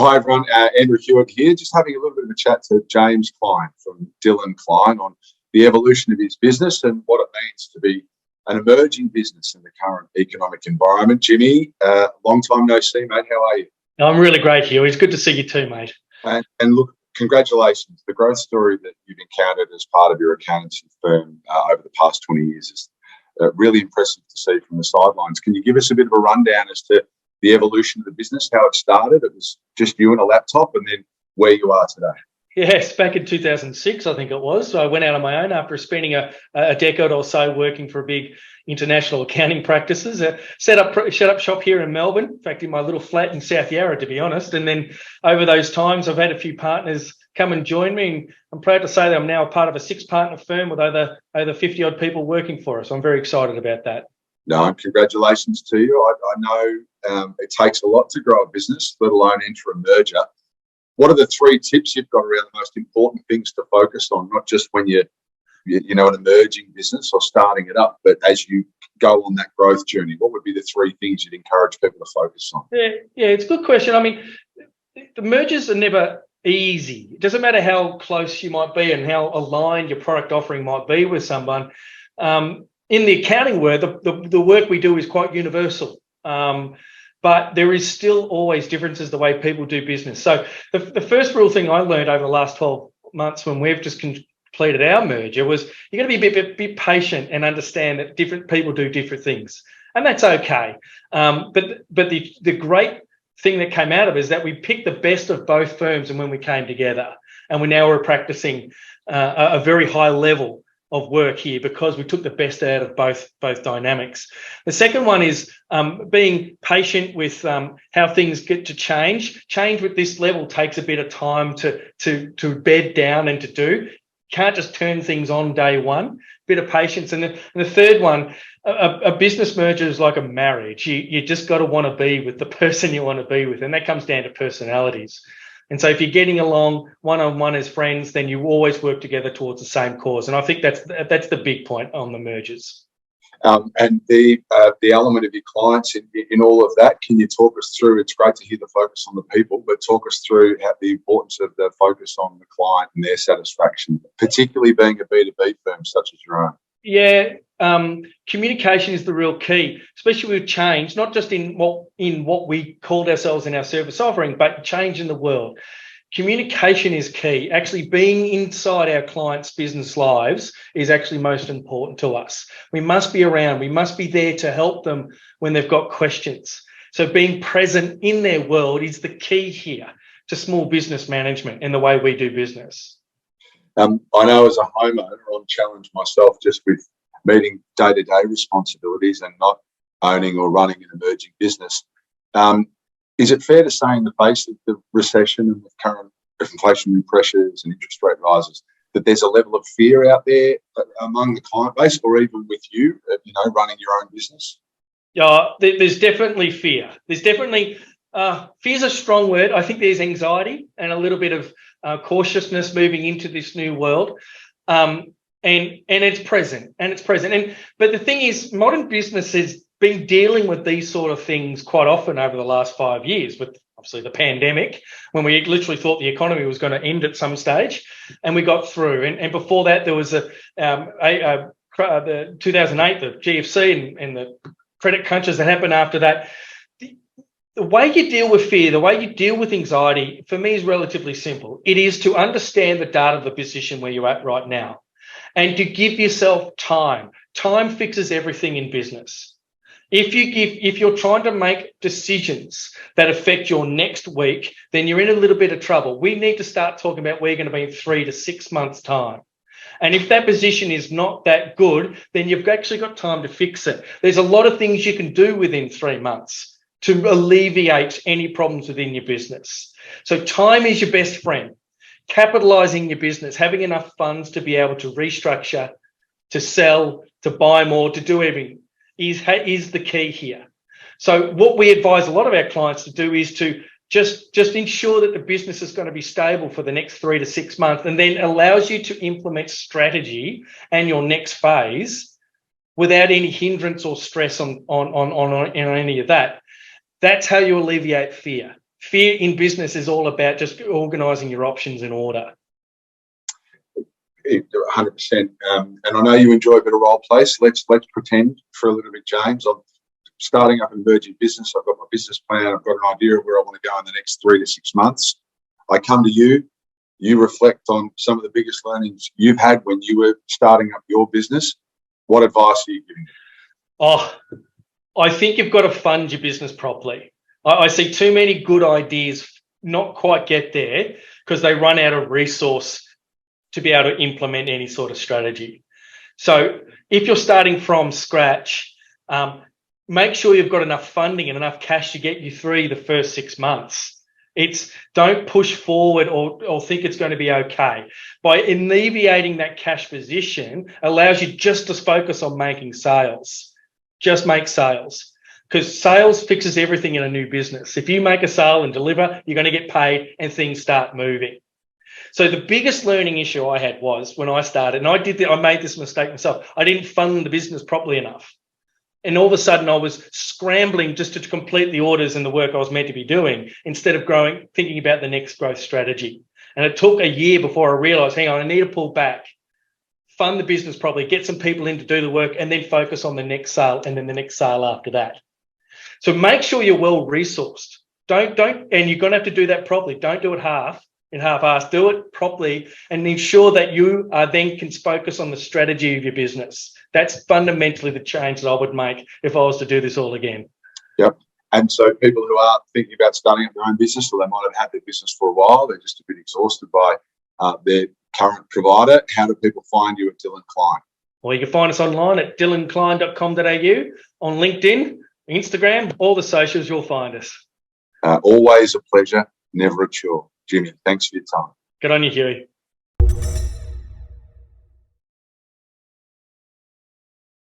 Hi everyone, Andrew Hewitt here, just having a little bit of a chat to James Clyne from Dillon Clyne on the evolution of his business and what it means to be an emerging business in the current economic environment. Jimmy, long time no see, mate. How are you? I'm really great, Hugh. It's good to see you too, mate. And look, congratulations. The growth story that you've encountered as part of your accountancy firm over the past 20 years is really impressive to see from the sidelines. Can you give us a bit of a rundown as to the evolution of the business, how it started? It was just you and a laptop, and then where you are today. Yes, back in 2006, I think it was. So I went out on my own after spending a decade or so working for big international accounting practices. Set up shop here in Melbourne, in fact, in my little flat in South Yarra, to be honest. And then over those times, I've had a few partners come and join me. And I'm proud to say that I'm now a part of a 6-partner firm with over 50-odd people working for us. I'm very excited about that. No, congratulations to you. I know it takes a lot to grow a business, let alone enter a merger. What are the 3 tips you've got around the most important things to focus on, not just when you're an emerging business or starting it up, but as you go on that growth journey? What would be the 3 things you'd encourage people to focus on? Yeah, it's a good question. I mean, the mergers are never easy. It doesn't matter how close you might be and how aligned your product offering might be with someone. In the accounting world, the work we do is quite universal, but there is still always differences the way people do business. So the first real thing I learned over the last 12 months when we've just completed our merger was you're going to be a bit patient and understand that different people do different things, and that's okay. But the great thing that came out of it is that we picked the best of both firms, and when we came together, and we're practicing a very high level of work here because we took the best out of both dynamics. The second one is being patient with how things get to change. Change with this level takes a bit of time to bed down and to do. Can't just turn things on day one. Bit of patience. And the third one, a business merger is like a marriage. You just got to want to be with the person you want to be with, and that comes down to personalities. And so if you're getting along one-on-one as friends, then you always work together towards the same cause. And I think that's the big point on the mergers. And the element of your clients in all of that, can you talk us through? It's great to hear the focus on the people, but talk us through the importance of the focus on the client and their satisfaction, particularly being a B2B firm such as your own. Yeah, communication is the real key, especially with change, not just in what we called ourselves in our service offering, but change in the world. Communication is key. Actually being inside our clients' business lives is actually most important to us. We must be around. We must be there to help them when they've got questions. So being present in their world is the key here to small business management and the way we do business. I know as a homeowner, I'm challenged myself just with meeting day-to-day responsibilities and not owning or running an emerging business. Is it fair to say in the face of the recession and the current inflationary pressures and interest rate rises that there's a level of fear out there among the client base, or even with you, running your own business? Yeah, there's definitely fear. There's definitely fear's a strong word. I think there's anxiety and a little bit of cautiousness moving into this new world, and it's present. But the thing is, modern business has been dealing with these sort of things quite often over the last 5 years, with obviously the pandemic, when we literally thought the economy was going to end at some stage, and we got through. And before that, there was the 2008, the GFC, and the credit crunches that happened after that. The way you deal with fear, the way you deal with anxiety, for me, is relatively simple. It is to understand the data of the position where you're at right now and to give yourself time. Time fixes everything in business. If you're trying to make decisions that affect your next week, then you're in a little bit of trouble. We need to start talking about where you're going to be in 3 to 6 months' time. And if that position is not that good, then you've actually got time to fix it. There's a lot of things you can do within 3 months to alleviate any problems within your business. So time is your best friend. Capitalizing your business, having enough funds to be able to restructure, to sell, to buy more, to do everything is the key here. So what we advise a lot of our clients to do is to just ensure that the business is going to be stable for the next 3 to 6 months, and then allows you to implement strategy and your next phase without any hindrance or stress on any of that. That's how you alleviate fear. fear in business is all about just organising your options in order. 100%. And I know you enjoy a bit of role play, so let's pretend for a little bit, James. I'm starting up an emerging business. I've got my business plan. I've got an idea of where I want to go in the next 3 to 6 months. I come to you. You reflect on some of the biggest learnings you've had when you were starting up your business. What advice are you giving? Oh, I think you've got to fund your business properly. I see too many good ideas not quite get there because they run out of resource to be able to implement any sort of strategy. So if you're starting from scratch, make sure you've got enough funding and enough cash to get you through the first 6 months. Don't push forward or think it's going to be okay. By alleviating that cash position allows you just to focus on making sales. Just make sales, because sales fixes everything in a new business. If you make a sale and deliver, you're going to get paid and things start moving. So the biggest learning issue I had was when I started, and I made this mistake myself. I didn't fund the business properly enough. And all of a sudden I was scrambling just to complete the orders and the work I was meant to be doing instead of thinking about the next growth strategy. And it took a year before I realized, hang on, I need to pull back, fund the business properly, get some people in to do the work, and then focus on the next sale and then the next sale after that. So make sure you're well resourced. And you're going to have to do that properly. Don't do it half-assed. Do it properly and ensure that you then can focus on the strategy of your business. That's fundamentally the change that I would make if I was to do this all again. Yep. And so people who are thinking about starting up their own business, or they might have had their business for a while, they're just a bit exhausted by their current provider. How do people find you at Dillon Clyne? Well, you can find us online at dillonclyne.com.au, on LinkedIn, Instagram, all the socials, you'll find us. Always a pleasure, never a chore. Jimmy, thanks for your time. Good on you, Huey.